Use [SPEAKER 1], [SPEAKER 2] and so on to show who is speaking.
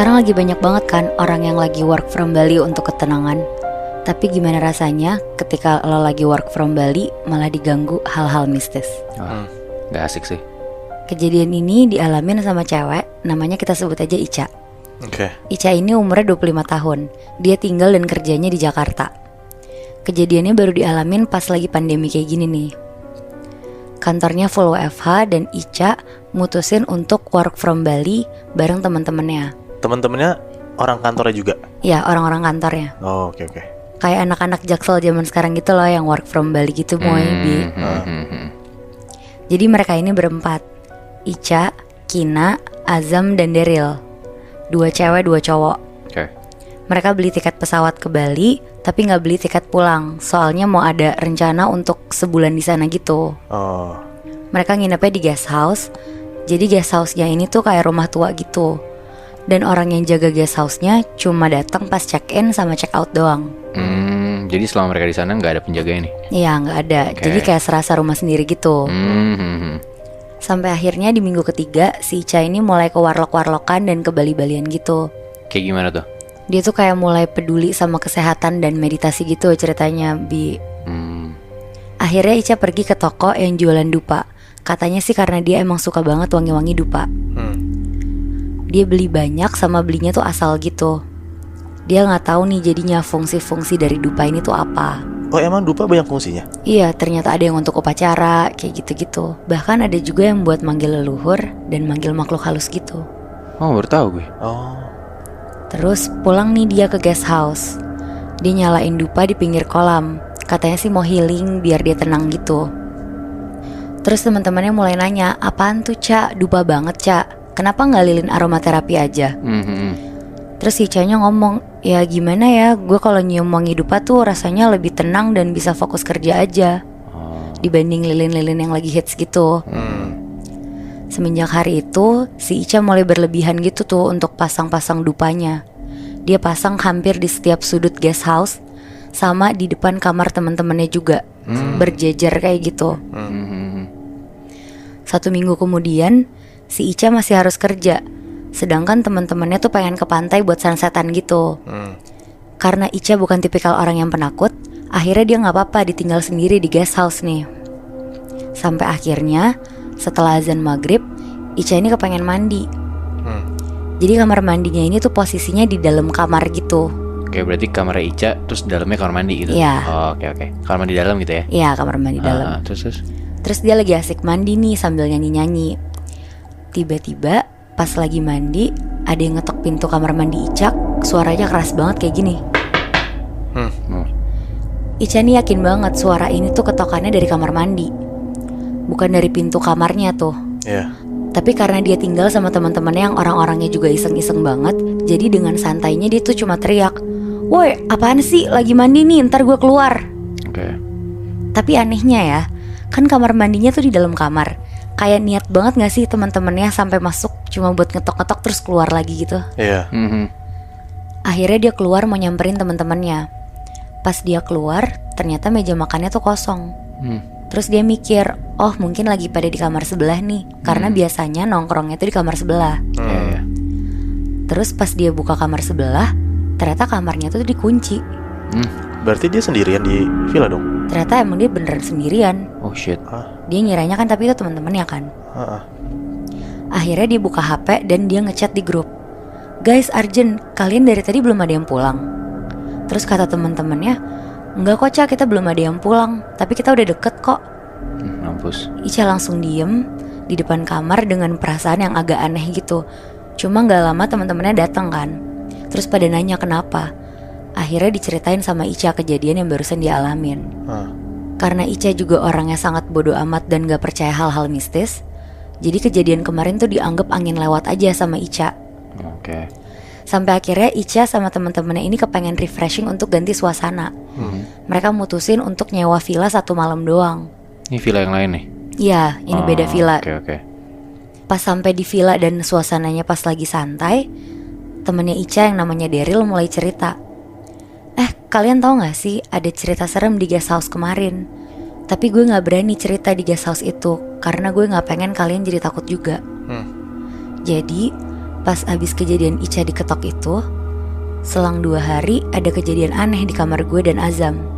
[SPEAKER 1] Sekarang lagi banyak banget kan orang yang lagi work from Bali untuk ketenangan. Tapi gimana rasanya ketika lo lagi work from Bali malah diganggu hal-hal mistis?
[SPEAKER 2] Gak asik sih.
[SPEAKER 1] Kejadian ini dialamin sama cewek, namanya kita sebut aja Ica. Ica ini umurnya 25 tahun. Dia tinggal dan kerjanya di Jakarta. Kejadiannya baru dialamin pas lagi pandemi kayak gini nih. Kantornya full WFH dan Ica mutusin untuk work from Bali bareng teman-temannya.
[SPEAKER 3] Teman-temannya orang kantornya juga?
[SPEAKER 1] Ya, orang-orang kantornya.
[SPEAKER 3] Oh, oke.
[SPEAKER 1] Kayak anak-anak Jaksel zaman sekarang gitu loh, yang work from Bali gitu, Bi. Jadi mereka ini berempat, Ica, Kina, Azam, dan Daryl. 2 cewek, 2 cowok. Mereka beli tiket pesawat ke Bali, tapi gak beli tiket pulang. Soalnya mau ada rencana untuk sebulan di sana gitu. Mereka nginepnya di guest house. Jadi guest house-nya ini tuh kayak rumah tua gitu. Dan orang yang jaga guest house-nya cuma datang pas check-in sama check-out doang.
[SPEAKER 2] Jadi selama mereka di sana nggak ada penjaga ini?
[SPEAKER 1] Iya, nggak ada. Jadi kayak serasa rumah sendiri gitu. Sampai akhirnya di minggu ketiga si Ica ini mulai ke warlok-warlokan dan ke Bali-Balian gitu.
[SPEAKER 2] Kayak gimana tuh?
[SPEAKER 1] Dia tuh kayak mulai peduli sama kesehatan dan meditasi gitu ceritanya, Bi. Akhirnya Ica pergi ke toko yang jualan dupa. Katanya sih karena dia emang suka banget wangi-wangi dupa. Dia beli banyak sama belinya tuh asal gitu. Dia gak tahu nih jadinya fungsi-fungsi dari dupa ini tuh apa.
[SPEAKER 3] Oh, emang dupa banyak fungsinya?
[SPEAKER 1] Iya, ternyata ada yang untuk upacara, kayak gitu-gitu. Bahkan ada juga yang buat manggil leluhur dan manggil makhluk halus gitu.
[SPEAKER 2] Oh, baru tahu gue.
[SPEAKER 1] Terus pulang nih dia ke guest house. Dia nyalain dupa di pinggir kolam. Katanya sih mau healing biar dia tenang gitu. Terus teman-temannya mulai nanya, apaan tuh Ca? Dupa banget Ca. Kenapa gak lilin aromaterapi aja? Terus si Ica-nya ngomong, ya gimana ya, gue kalau nyium wangi dupa tuh rasanya lebih tenang dan bisa fokus kerja aja dibanding lilin-lilin yang lagi hits gitu. Semenjak hari itu, si Ica mulai berlebihan gitu tuh untuk pasang-pasang dupanya. Dia pasang hampir di setiap sudut guest house, sama di depan kamar teman-temannya juga, berjejer kayak gitu. 1 minggu kemudian, si Ica masih harus kerja. Sedangkan teman-temannya tuh pengen ke pantai buat sunsetan gitu. Karena Ica bukan tipikal orang yang penakut, akhirnya dia gak apa-apa ditinggal sendiri di guest house nih. Sampai akhirnya setelah azan maghrib, Ica ini kepengen mandi. Jadi kamar mandinya ini tuh posisinya di dalam kamar gitu.
[SPEAKER 2] Oke, berarti kamar Ica terus dalamnya kamar mandi gitu?
[SPEAKER 1] Iya.
[SPEAKER 2] Oke. Kamar mandi dalam gitu ya?
[SPEAKER 1] Iya, kamar mandi dalam. Terus dia lagi asik mandi nih sambil nyanyi-nyanyi. Tiba-tiba pas lagi mandi, ada yang ngetok pintu kamar mandi Ica. Suaranya keras banget kayak gini. Ica nih yakin banget suara ini tuh ketokannya dari kamar mandi, bukan dari pintu kamarnya tuh. Tapi karena dia tinggal sama teman-temannya yang orang-orangnya juga iseng-iseng banget, jadi dengan santainya dia tuh cuma teriak, "Woi, apaan sih? Lagi mandi nih, ntar gue keluar." Tapi anehnya ya, kan kamar mandinya tuh di dalam kamar. Kayak niat banget gak sih teman-temannya sampai masuk cuma buat ngetok-ngetok terus keluar lagi gitu. Akhirnya dia keluar mau nyamperin teman-temannya. Pas dia keluar, ternyata meja makannya tuh kosong. Terus dia mikir, oh mungkin lagi pada di kamar sebelah nih, karena biasanya nongkrongnya tuh di kamar sebelah. Terus pas dia buka kamar sebelah, ternyata kamarnya tuh dikunci.
[SPEAKER 3] Berarti dia sendirian di villa dong?
[SPEAKER 1] Ternyata emang dia beneran sendirian.
[SPEAKER 2] Oh shit.
[SPEAKER 1] Dia ngiranya kan, tapi itu teman-temannya kan. Akhirnya dia buka HP dan dia ngechat di grup, "Guys, urgent, kalian dari tadi belum ada yang pulang." Terus kata teman-temannya, "Enggak kok Ca, kita belum ada yang pulang, tapi kita udah deket kok."
[SPEAKER 2] Mampus.
[SPEAKER 1] Ica langsung diem di depan kamar dengan perasaan yang agak aneh gitu. Cuma gak lama teman-temannya datang kan. Terus pada nanya kenapa. Akhirnya diceritain sama Ica kejadian yang barusan dia alamin. Karena Ica juga orangnya sangat bodoh amat dan gak percaya hal-hal mistis, jadi kejadian kemarin tuh dianggap angin lewat aja sama Ica. Sampai akhirnya Ica sama teman-temannya ini kepengen refreshing untuk ganti suasana. Mereka mutusin untuk nyewa villa 1 malam doang.
[SPEAKER 2] Ini villa yang lain nih?
[SPEAKER 1] Iya, ini beda villa. Pas sampai di villa dan suasananya pas lagi santai, temennya Ica yang namanya Daryl mulai cerita, kalian tahu gak sih ada cerita serem di guest house kemarin? Tapi gue gak berani cerita di guest house itu karena gue gak pengen kalian jadi takut juga. Jadi Pas abis kejadian Ica diketok itu, selang 2 hari ada kejadian aneh di kamar gue dan Azam.